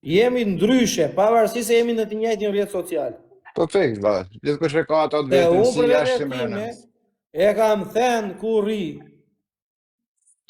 Jemi ndryshe, pavarësisht se jemi në të njëjtin rrjet social. Po fix, valla. Gjithkush e ka ato të Dhe vetën unë si për jashtë vetë me time e kam thënë kur ri.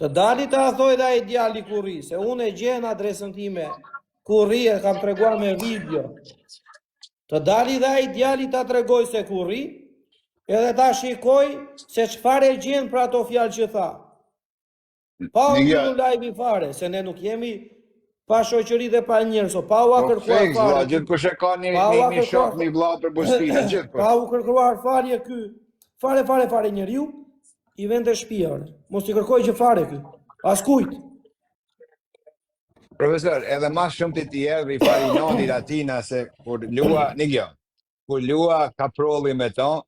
Të dali ta thoj dhe ai djali kur ri, se unë e gjen adresën time kur ri e kam treguar me video. Të dali dhe ai djali ta tregoj se kur ri, edhe ta shikoj se çfarë e gjen për ato fjalë që tha. Pa u mbyllur live fare, se ne nuk jemi pa shoqëri dhe pa njerëz, pa u kërkuar fare. fare. Gjithkush e ka një shok, një vëlla për bustinë, gjithkush. Pa u kërkuar falje ky. Fare njeriu i vend të shtëpia. Mos i kërkoj që fare ky. Askujt. Profesor, edhe ma shumë të tjerë i farinodit atina se kur lua, kur lua kaprolli me to,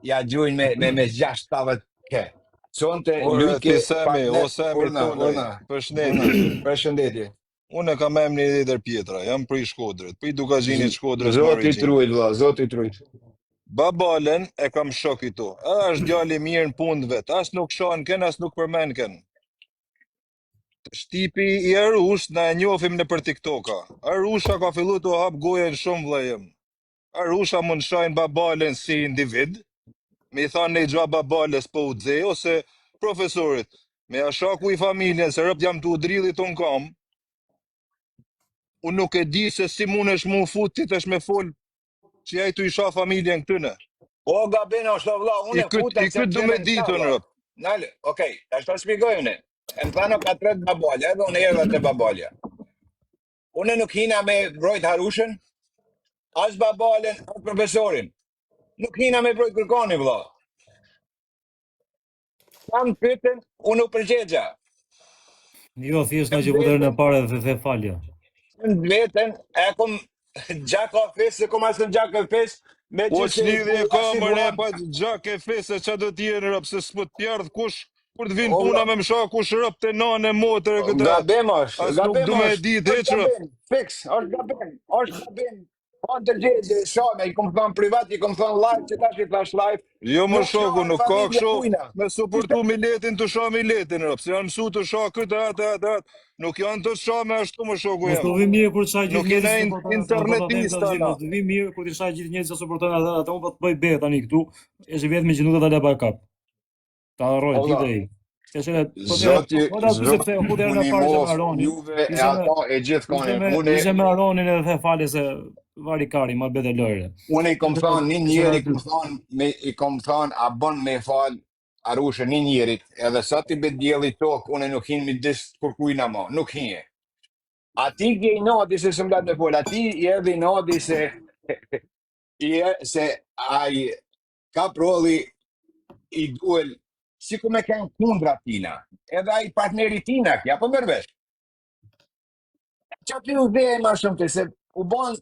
ja gjujnë me 6-7 ke. Sonte Lujke Sami, përshëndetje. Unë kam emrin Eder Pjetra, jam prej Shkodrës, prej Dukazhinit Shkodrës. Zoti trujt, vëlla, Zoti trujt. Babalen e kam shok i to. Është djali mirë në punë vet, as nuk shohën ken, as nuk përmend ken. Shtipi i Arush na e njohim nëpër TikToka. Arusha ka filluar të hap gojën shumë vëllajëm. Arusha mund shajnë Babalen si individ, me i thanë ne gja Babales po u dze, ose profesorit, me ashaku i familjen, se rëpt jam të udrillit ton kam, unë nuk e di se si mundesh mu futit është me fol që ja i të isha familjen këtëne. O, gabena, është vëlla, unë e futa I këtë du me ditë në rëpt. Nalë, okej, ashtu shpjegoj unë. E më thano ka 3 babalja, edhe unë erdha te babalja. Unë nuk hina me brojt Harushën, as babalen, as profesorin. Nuk hina me brojt kërkoni, vëlla. Kam pyetën, unë u përgjegja. Jo, thjesht nga që votërën e pare dhe the falja. Në vetën, e kom gjak o fesë, kom asë në gjak o fesë, Po që lidhje ka mërë e pa gjak e fesë, që do t'jenë rëpë, se s'pët t'jardh kush, kur t'vinë puna me msha kush rëpë të nane, motër e këtë. Gabem është, as nuk du me ditë heq rëpë. Fix, është gabem. Po të gjithë, shame, i kom thonë privat, i kom thonë live, që tash i thash live. Jo më shoku, nuk ka kësho, me suportu miletin të sha miletin rëpë, se janë mësu të sha këtë, atë, nuk janë të sha me ashtu më shoku jam. Mos të vi mirë kur të shaj gjithë njëzë internetista. Mos të vi mirë kur të shaj gjithë njëzë që suportojnë atë, unë po të bëj betë tani këtu, e që vetë me që nuk të le backup. Ta arrojnë, gjithë e i. Zoti, unë i mos juve e ato e gjithë kone. Ishe me Aronin edhe the fali se vari kari, ma bete lojre. Unë i kom thonë, një njeri i kom thonë, a bon me falë Arushë një njerit, edhe sa ti bet djeli tokë, unë nuk hinë mi disë kërkujna ma, nuk hinë. A ti ke i nati se së mblat me folë, a ti i edhe i nati se ai ka prolli i duel si ku me kënë kundra tina, edhe ai partneri tina kja, po mërvesh. Që aty u dhe e ma shumë të se u bon,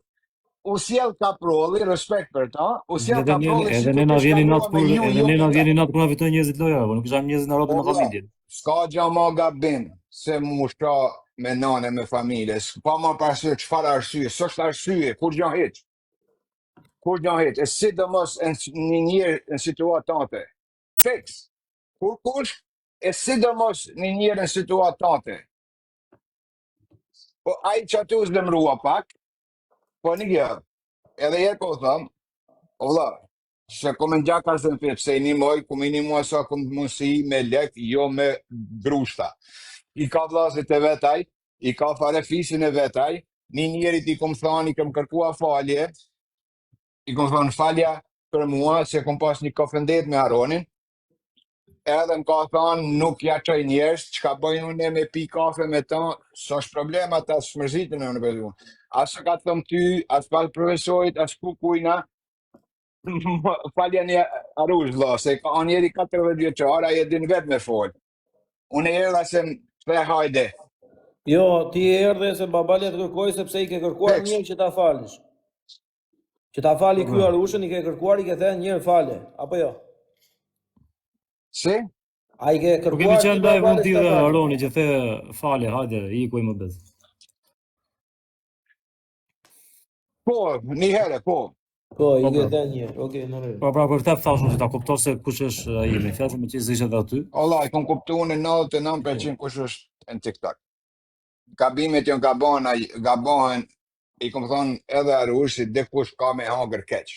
u sjell kaprolli, respekt për ta, u sjell kaprolli si të të shkaluar me ju. Edhe ne na vjeni natë kur na fitojnë njëzit loja, nuk isham njëzit në ropën në familjen. Ska gja ma gabim se mu shka me nane me familje, s'pa ma pasur qëfar arsye, s'është arsye, kur gja heq. Kur gja heq, e si dhe mos një njërë në situatante. Fix. Kur kush, e si dhe mos një njërë në situatante. Po ai që aty u zlemrua pak, po një gjë, edhe jetë po thëmë, o vëlla, se kom në gjaka së në pepë, se i një moj, kom i një muaj sa kom mësi me lek, jo me grushta. I ka vlazit e vetaj, i ka fare fisin e vetaj, një njerit i kom thonë, i kom kërkua falje, i kom thonë falja për mua, se kom pas një kofendet me Aronin, edhe më ka thonë, nuk ja qoj njerës, që ka bëjnë une me pi kafe me ta, së është problema ta së shmërzitin e në përdu. Asë ka të thëmë ty, asë palë profesorit, asë kukujna, falja një Arush, vla, se ka njeri 40 vjeqara, e din vetë me folë. Unë e erdha se më hajde. Jo, ti e erdhe se babalja të kërkoj, sepse i ke kërkuar njërë që ta falish. Që ta fali ky Arushën, i ke kërkuar, i ke thënë njërë fale, apo jo? Si? A i ke kërkuar kemi qenë live unë ti dhe Aroni që the fale, hajde, i kuj më bez. Po, një herë, po. Po, i ke thënë njërë, okej, në rejë. Pra për te thashun që ta kupto se kush është ai me fjalë me që zishet dhe aty. Allah, i kom kuptu unë 99% kush është në TikTok. gabimet janë gabohen, i kom thonë edhe Arushi, dikush ka me hangër keq.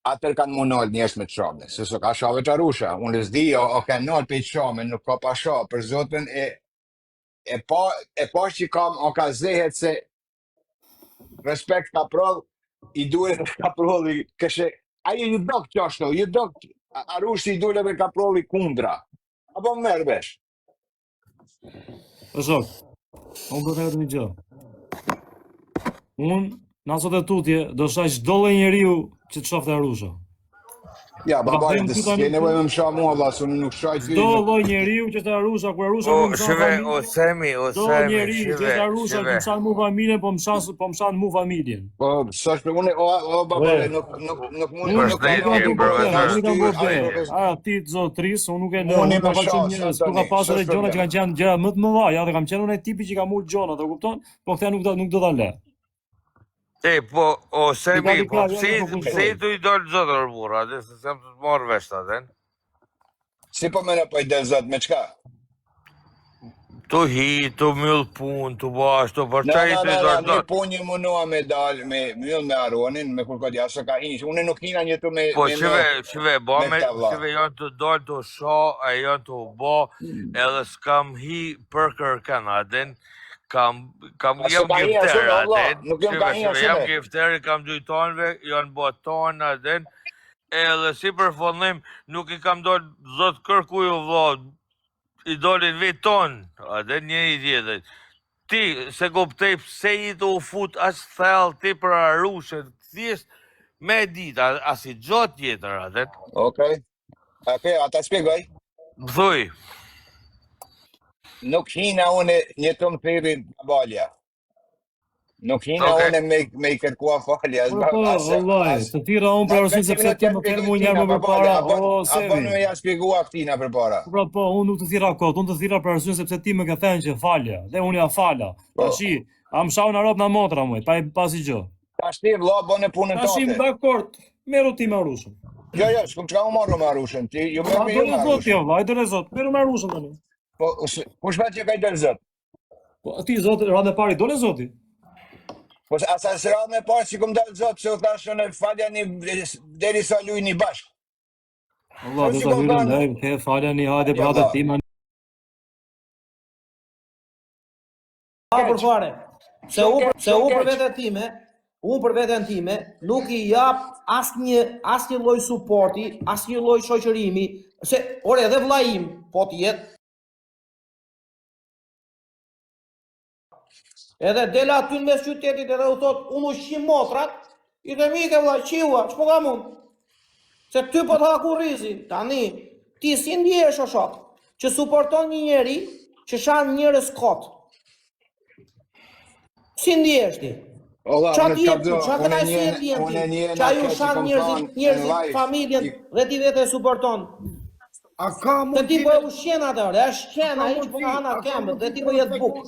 Atër kanë mu nalë njës me të shame, se so ka shave të Arusha. Unë s'di, o ka nalë pe të shame, nuk ka pa shave, për zotën e pa që o ka zehet se respekt ka prodh, i duhet ka prodhi, këshe, aje ju dok qashtu, ju dok, Arushi i duhet ka prodhi kundra. Apo më merë vesh? Për shok, unë do të edhe një gjë. Unë, në sot e tutje, do shaj çdo lloj njeriu që të shofte Arusha. Ja, babaj, them të ty tani s'ke nevoj me më shah mua, valla, se unë nuk shaj ty. Çdo lloj njeriu që të Arusha, kur Arusha më mëshan familjen. O Semi, Çdo njeriu që të Arusha që mëshan mu familjen, po mëshan mu familjen. Po, s'është unë, o babaj, nuk mund Përshëndetje, profesor. A ti zotris, unë nuk e lë, unë ka qenë njerëz, ku ka pasur edhe gjëra që kanë qenë gjëra më të mëdha, ja, dhe kam qenë unë ai tipi që ka mul gjona, e kupton? Po këta nuk do ta lë. Te, po, o Semi, po pse i tu i dolë zotër burra, dhe se sem të marrë vesh të aten? Si po mene po i del zot, me qka? Tu hi, tu myll pun, tu bash, tu përqa i tu i dolë Një pun një munua me dal, me myll me Aronin, me kurkodja, se ka hinë, unë nuk hina një tu me... Po, qive, janë të dolë të sho, e janë të bo, edhe s'kam hi për kërkan aten, jam gifteri aten, jam gifteri, kam dujtonve, janë boton aten, edhe si për fondlim, nuk i kam dollë zot kërkuju vlod, i dollin vetë ton, aten një i tjetër. Ti, se kuptej pse i të u fut as thell ti për Arushën, thjesht me dita, as i gjot tjetër aten. Okej, ata spjegoj. Thuj. Nuk hina une një të më thiri balja. Nuk hina une me i kërkua falja. Po, vëllaj, të tira unë për arsin sepse ti më kërë mu njerë më për para, o, Semi. Apo në me ja spjegua këtina për para. Po, unë nuk të thira kot, unë të thira për arsin sepse ti më ke thënë që falja, dhe unë ja fala. Tashi, am shau në rop në motra muj, pas i gjë. Tashi, vla, bëne punën tate. Tashi, dakord, meru ti me Arushën. Jo, s'kum qka u marru me Arushën, ti ju me ju me Arushën. Ajde zot, meru me Arushën tani. Po, kush vetë që ka i del zot? Po, ti zot, radhe pari, dole zoti? Po, asa së radhe me parë që kum del zot, se u thashë në falja një, deri sa luj një bashkë. Allah, do të hyrë në lejmë, te falja një hajde për hajde ti, man. Për fare, se unë për veten time, nuk i jap asnjë lloj suporti, asnjë lloj shoqërimi, se ore edhe vlla im, po tjetë. Edhe dela aty në mes qytetit edhe u thot, unë ushqim motrat, i dhe mike vlla, qiua, ç'po ka mund? Se ty po të haku rizin, tani, ti si ndjesh o shok, që suporton një njeri që shan njërës kot. Si ndjesh ti? Qa t'jetë, qa këna si e t'jetë ti? Qa ju shan njërzit, familjen dhe ti vete e suporton? A ka mundësi... Dhe ti po e ushqen atër, e shqen, a i që po ka hana kemë, dhe ti po jetë bukë.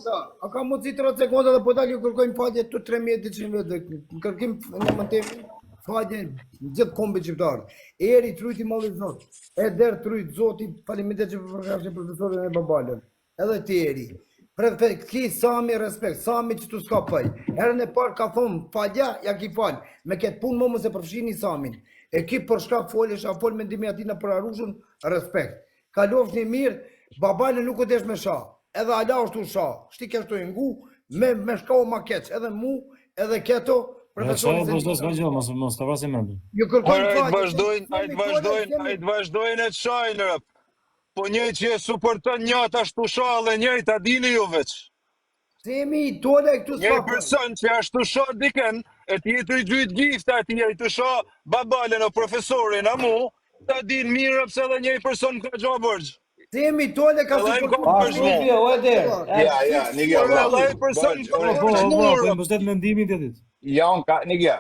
A ka mundësi 30 sekonda dhe po dalë ju kërkojmë fadje të 3.200 vetë, në kërkim në mëntemi fadje në gjithë kombe qiptarë. Eri trujti malli zot, Eder trujt zoti, faleminderit që përkafshin profesorin e babalën. Edhe ti Eri. Ki Sami respekt, Sami që tu s'ka pëj. Herën e parë ka thonë, falja, ja ki falë. Me ketë punë më se përfshini Samin. E ki për shka folë, shka folë mendimi atina për Arushën, respekt. Ka lofë një mirë, babalën nuk o desh me sha. Edhe ala është u sha. Shti kështu e ngu, me shka o ma keq. Edhe mu, edhe keto, profesorin se një. Mos të vrasi mendu. Ajtë vazhdojnë e të shajnë, rëp. Po njëjtë që e suporton njët ashtu sha dhe njëjtë, a dini ju veç. Semi i tole e këtu s'ka. Një person që ashtu sha diken, e ti e të i gjyjt gifta, e ti e të sha babalen o profesorin, a mu, ta din mirë pëse dhe njëj person ka gjo bërgjë. Semi i tole ka suporton. Ja, Nigja, Dhe e person ka Po, mbështet mendimin të ditë. janë ka, Nigja,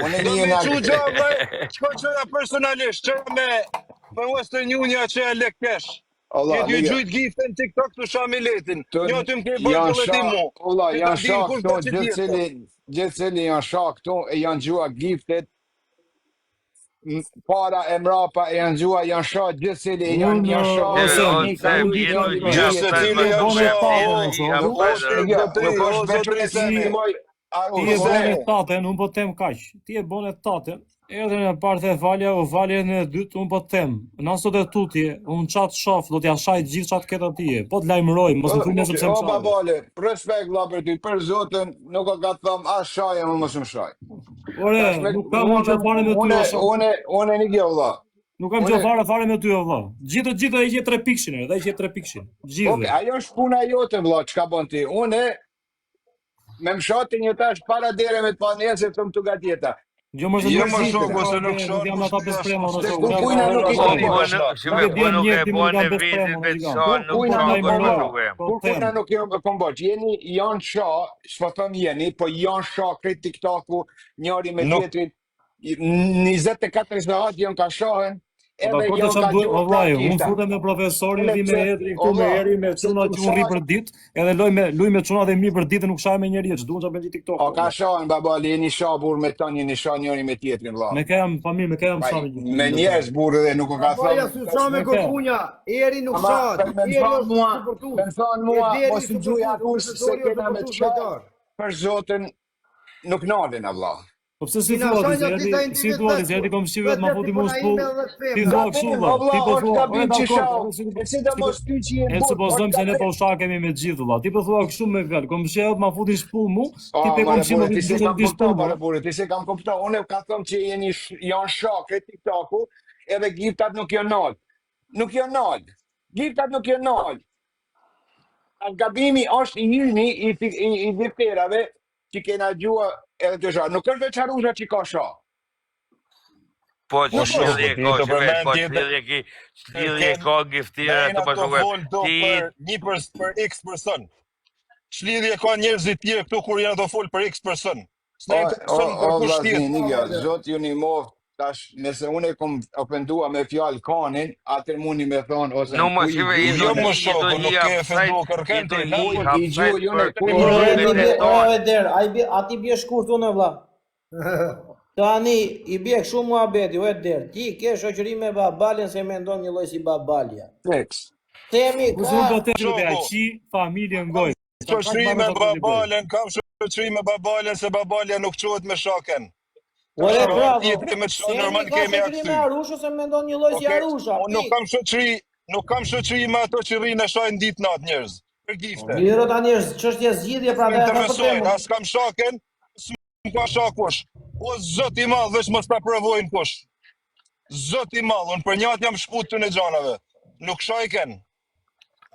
unë Do një me nga... që gjabë, qëka qëra personalisht, qëra me për Western Unionja që e lekesh. Një dy gjujt gifte në TikTok të shamiletin. Një të më ke bërë të ti mu. Ola, janë shak këto, gjithë cili janë shak këto e janë gjua giftet para e mrapa e janë gjua, janë shoh gjithseli, janë shoh. Gjithse cili janë Ti e bone taten, unë po tem kaq. Ti e bone taten, edhe në parte e valja, o valje në dytë, unë po tem. Në sot e tutje, unë qatë shof, do t'ja shajt gjithë qatë këtë atije. Po t'lajmëroj, mos më thunë sepse më shaj. O babale, respekt vlla për ty, për Zotin, nuk o ka thëm as shaj, më mos më shaj. Ore, nuk kam unë që fare me ty, Unë e një kjo vlla. Nuk kam që fare me ty, vlla. Gjithë e gje 3 pikshin, edhe e gje 3 pikshin. Gjithë. Okej, ajo është puna jote vlla, çka bën ti? Unë me më shati një tash para dere me të pa njerë se të më të gatjeta. Jo më shok, ose nuk shok, jam ata besprema, ose kujna nuk i kom bosh. Kujna nuk e bone vitin me të shoh, kujna nuk i kom bosh. Jeni janë shoh, s'po thëm jeni, po janë shoh këtë TikToku, njëri me tjetrin, 24 saat janë ka shohen. Unë futem me profesorin, vi me hetri këtu me eri, me çuna që unë rri për ditë, edhe luj me çuna dhe mirë për ditë, nuk shaj me njeri, ç'duan ça bëj TikTok. O ka shohen babali, jeni shoh burr me ton, jeni shoh njëri me tjetrin vëlla. Me kam familje, me kam shoh. Me njerëz burr dhe nuk o ka thënë. Ja su shoh me kokunja, eri nuk shoh. Me thon mua, mos u gjuja kush se kena me çfarë. Për Zotin nuk nalen vëlla. Po pse si thua ti, ti kom shive ma futi mos pull. Ti thua kështu valla, ti po thua, e supozojmë se ne po shah kemi me gjithë valla. Ti po thua kështu me fjalë, kom shive ma futi shpull mu, ti pe kom shive ti se kam kuptuar, unë ka thënë që janë shok e TikToku, edhe giftat nuk janë nal. Nuk janë nal. Giftat nuk janë nal. Gabimi është i njëmi i viterave që kena gjua edhe të shoh. Nuk është veç Harusha që ka shoh. Po shlidhje ka giftira të bashkuar. Ti për X person. Shlidhje ka njerëz të tjerë këtu kur janë të fol për X person. Zot ju një moftë. Tash, nëse unë e kom ofendua me fjalë kanin, atër mundi me thonë, ose në kuj jo më shoko, nuk ke ofendu kërken të ati bje shkurt unë vlla. Tani, i bje shumë mua beti, o e der, ti ke shoqëri me babaljen se me ndonë një loj si babalja. Temi ka... Kusë unë do të të qi, familje ngoj. Shoqëri me babaljen, kam shoqëri me babaljen, se babalja nuk qohet me shaken. Ore bravo. Normal kemi aksy. Me Arusha se mendon një lloj si Arusha. Unë nuk kam shoqëri me ato që rrinë shajnë ditë natë njerëz. Për gifte. Mirë tani është çështje zgjidhje prandaj ata po them. As kam shaken, s'ka shakush. O Zot i madh, veç mos ta provojnë kush. Zot i madh, unë për njëat jam shputur në xhanave. Nuk shajken.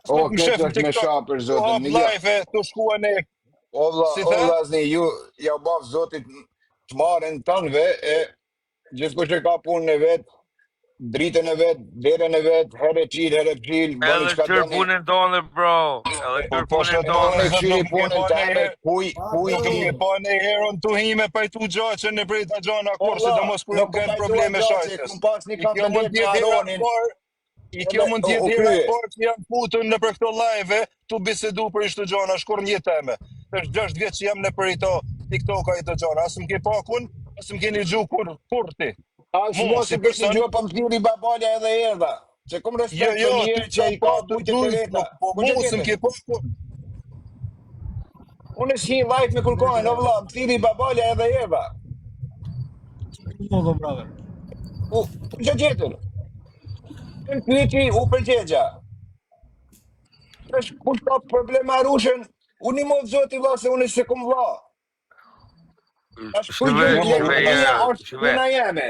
O këtë me shah për Zotin. Live të shkuan e o vllazni ju ja baf Zotit të marrën tanëve e gjithkush që ka punën e vet, dritën e vet, derën e vet, herë çil, edhe çfarë punën tonë bro, edhe çfarë punën tonë, kuj nuk e pa në herën tu hime pa tu gjaçën në prej ta xhana kur sidomos kur nuk kanë probleme shajtës. I kjo mund t'jetë hera por që jam futur në për këto live tu bisedu për ishtë të gjona, shkur një teme. Është 6 vjetë që jam në për ito TikTok-a i të gjona. Asë më ke pakun, asë më keni gju kur ti. Asë mos i përsi gjua pa më thiri babalja edhe erdha. Që kom respekt për njërë që i ka dujtë të reta. Mosë më ke pakun. Unë është hi live me kërkojnë, o vla, më thiri babalja edhe erdha. Që gjetër? Në pyqi u përgjegja. Kush ka probleme Arushën, unë i modë zoti vla se unë se kum vla. Është puna jeme.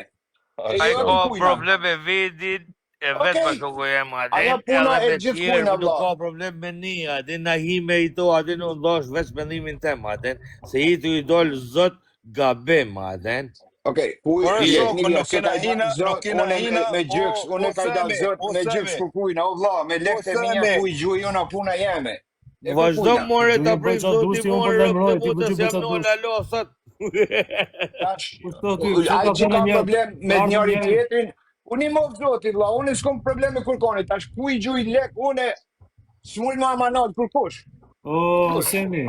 A i ka probleme vedin, e vetë pa shoko jema, edhe të tjerë nuk ka problem me një, adin na hi me i to, adin unë dosh veç mendimin tem, adin, se i të i dollë zot gabim, adin. Okej, unë me gjyks, unë ka da zot me gjyks kukujna, o vla, me lekte minja kuj gjuj jona puna jeme. Vazhdo more të prej zoti more, të mutës jam në lalo, sot. A që ka problem me njëri tjetrin, unë i mov zoti vla, unë i s'kom problem me kërkonit, tash kuj gjuj lek, unë s'mull ma manat kërkush. O, Semi,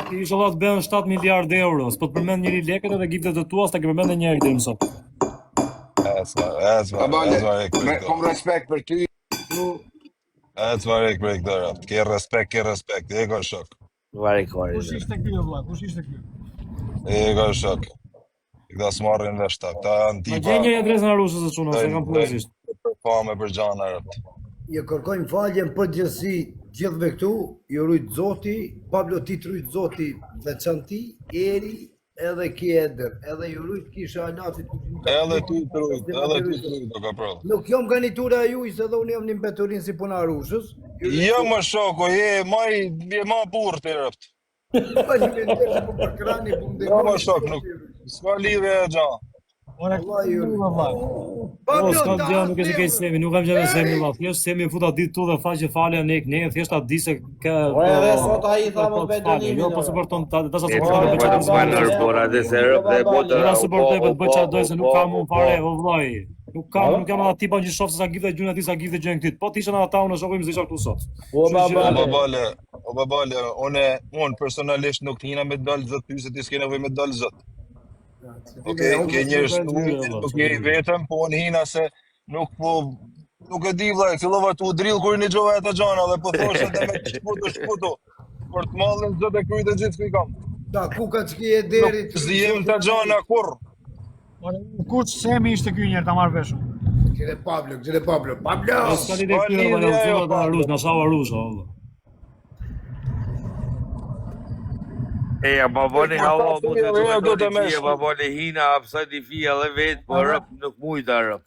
ti isho Allah të bëhen 7 miliard euro, s'po të përmend njëri leket edhe giftet të tua, s'ta ke përmend e njëri dhe mësot. Kom respekt për ty. Varek për këtë raft. Ke respekt. E ka shok. Varek. Kush ishte ky vëlla? Kush ishte ky? E ka shok. Këta s'marrin vesh ta. Këta janë Ma tipa. gjenjë një adresën e rushës e çuna, se kam policisht. Fame për gjana raft. Je kërkojmë faljen për gjithësi gjithve këtu, ju rujt Zoti, Pablo ti të rujt Zoti veçanti, Eri edhe ki Eder, edhe ju rujt kisha Alatit. Edhe tu të rujt, o ka prov. Nuk jom garnitura e juj, se dhe unë jam një mbeturin si puna rushës. Jo më shoko, je ma burr të raft. Jo më shok, nuk. S'ka lidhe e gja. Ora ju vëlla. Po, s'kam gjë, nuk e që kej semi, nuk kam gjë me semi, valla. Thjesht semi futa ditë tu dhe faqe falja ne thjesht ta di se ka. Po edhe sot ai tha mos bëj dënimin. Jo, po suporton ta sa E suporton të bëj banër, por atë se rëp dhe botë. Ora suportoj për të bëj çfarë doj se nuk kam unë fare, o vllai. Nuk kam ata tipa që shoh se sa gjithë gjuna ti sa gjithë gjën këtit. Po tishin ata unë shohim se isha këtu sot. O babale, unë personalisht nuk t'hina me dalë zot ty se ti s'ke nevojë me dalë zot. Ke njerëz nuk je i vetëm, po unë hina se nuk e di vllai, fillova të u drill kur një gjova ato gjana dhe po thoshte edhe me shputu. Për të mallën zot e kryjtë gjithë që i kam. Ta kuka që ki e derit. Zjem të gjana kur. Ora kush semi ishte ky njerë ta marr veshun? Qire Pablo. Po s'ka lidhje këtu me zonë ta rush, na shava rush, valla. E ja baboni hava mu të të baboni hina apsati fia dhe vetë, po rëp nuk mujta rëp.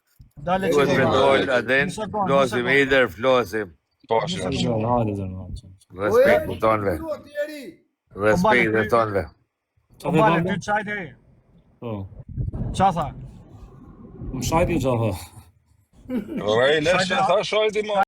Dale Duhet me dollë aden, flosim e idër, flosim. Hajde zërë. Respekt për tonve. Respekt për tonve. Po bale ty çaj deri. Po. Qa tha? Më shajti gjatë. Rej, leshe, tha shajti ma.